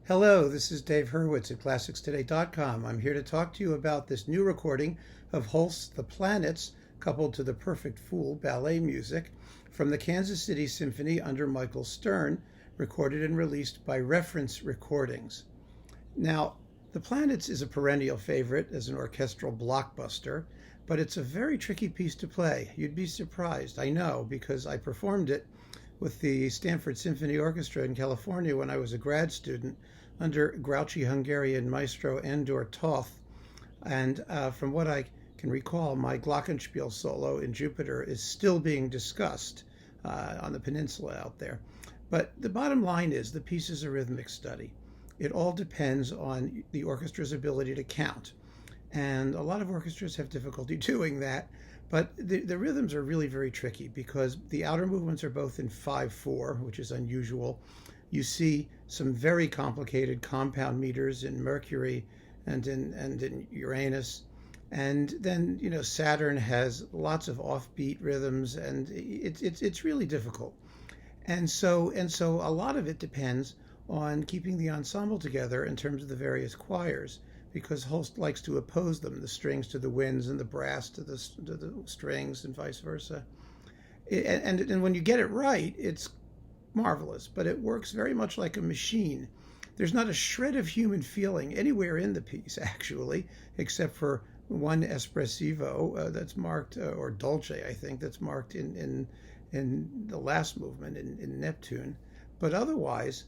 Hello, this is Dave Hurwitz at ClassicsToday.com. I'm here to talk to you about this new recording of Holst's The Planets, coupled to the Perfect Fool Ballet music from the Kansas City Symphony under Michael Stern, recorded and released by Reference Recordings. Now, The Planets is a perennial favorite as an orchestral blockbuster, but it's a very tricky piece to play. You'd be surprised, I know, because I performed it with the Stanford Symphony Orchestra in California when I was a grad student under grouchy Hungarian maestro Andor Toth. And from what I can recall, my glockenspiel solo in Jupiter is still being discussed on the peninsula out there. But the bottom line is the piece is a rhythmic study. It all depends on the orchestra's ability to count. And a lot of orchestras have difficulty doing that. But the rhythms are really very tricky because the outer movements are both in 5/4, which is unusual. You see some very complicated compound meters in Mercury and in Uranus. And then, Saturn has lots of offbeat rhythms, and it's really difficult. And so a lot of it depends on keeping the ensemble together in terms of the various choirs, because Holst likes to oppose them, the strings to the winds and the brass to the strings and vice versa. And when you get it right, it's marvelous, but it works very much like a machine. There's not a shred of human feeling anywhere in the piece, actually, except for one espressivo that's marked, or dolce, I think, that's marked in the last movement in Neptune. But otherwise,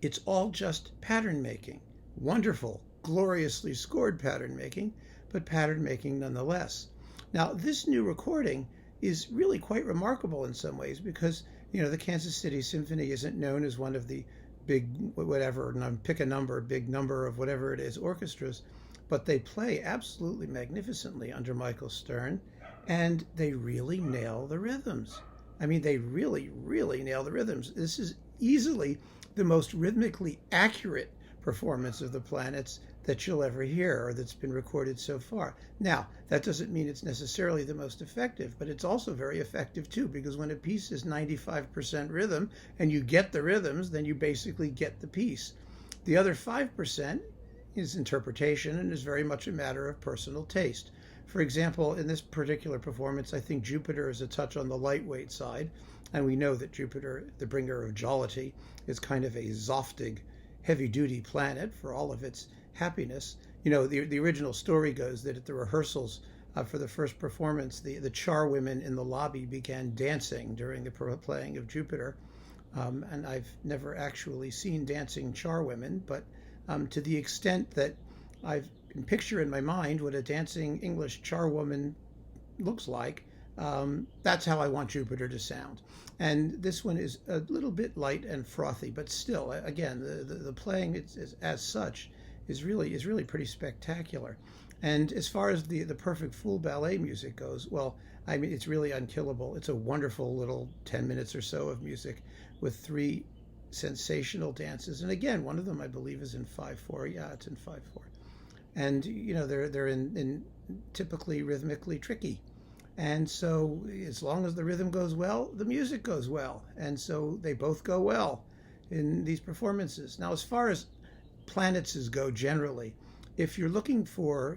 it's all just pattern making. Wonderful, gloriously scored pattern making, but pattern making nonetheless. Now, this new recording is really quite remarkable in some ways because, the Kansas City Symphony isn't known as one of the big, whatever, pick a number, big number of whatever it is, orchestras, but they play absolutely magnificently under Michael Stern, and they really nail the rhythms. I mean, they really, really nail the rhythms. This is easily the most rhythmically accurate performance of the planets that you'll ever hear or that's been recorded so far. Now, that doesn't mean it's necessarily the most effective, but it's also very effective too, because when a piece is 95% rhythm and you get the rhythms, then you basically get the piece. The other 5% is interpretation and is very much a matter of personal taste. For example, in this particular performance, I think Jupiter is a touch on the lightweight side, and we know that Jupiter, the bringer of jollity, is kind of a zoftig, heavy-duty planet for all of its happiness. The original story goes that at the rehearsals for the first performance, the charwomen in the lobby began dancing during the playing of Jupiter. And I've never actually seen dancing charwomen, but to the extent that I can picture in my mind what a dancing English charwoman looks like, that's how I want Jupiter to sound. And this one is a little bit light and frothy, but still, again, the playing as such is really pretty spectacular. And as far as the Perfect Fool Ballet music goes, well, I mean, it's really unkillable. It's a wonderful little 10 minutes or so of music with 3 sensational dances. And again, one of them I believe is in 5/4. Yeah, it's in 5/4. And they're in typically rhythmically tricky. And so as long as the rhythm goes well, the music goes well. And so they both go well in these performances. Now, as far as planets go generally, if you're looking for,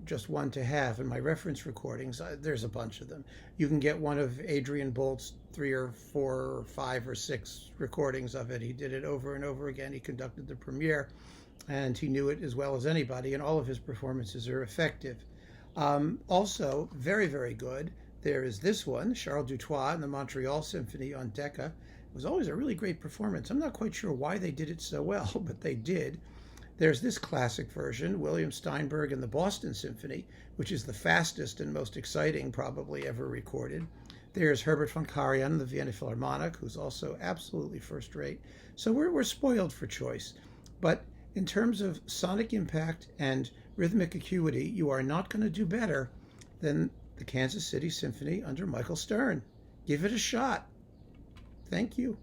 just one to have, in my reference recordings, there's a bunch of them. You can get one of Adrian Bolt's 3 or 4 or 5 or 6 recordings of it. He did it over and over again. He conducted the premiere, and he knew it as well as anybody, and all of his performances are effective. Also, very, very good, there is this one, Charles Dutoit and the Montreal Symphony on Decca. It was always a really great performance. I'm not quite sure why they did it so well, but they did. There's this classic version, William Steinberg and the Boston Symphony, which is the fastest and most exciting probably ever recorded. There's Herbert von Karajan and the Vienna Philharmonic, who's also absolutely first rate. So we're spoiled for choice. But in terms of sonic impact and rhythmic acuity, you are not going to do better than the Kansas City Symphony under Michael Stern. Give it a shot. Thank you.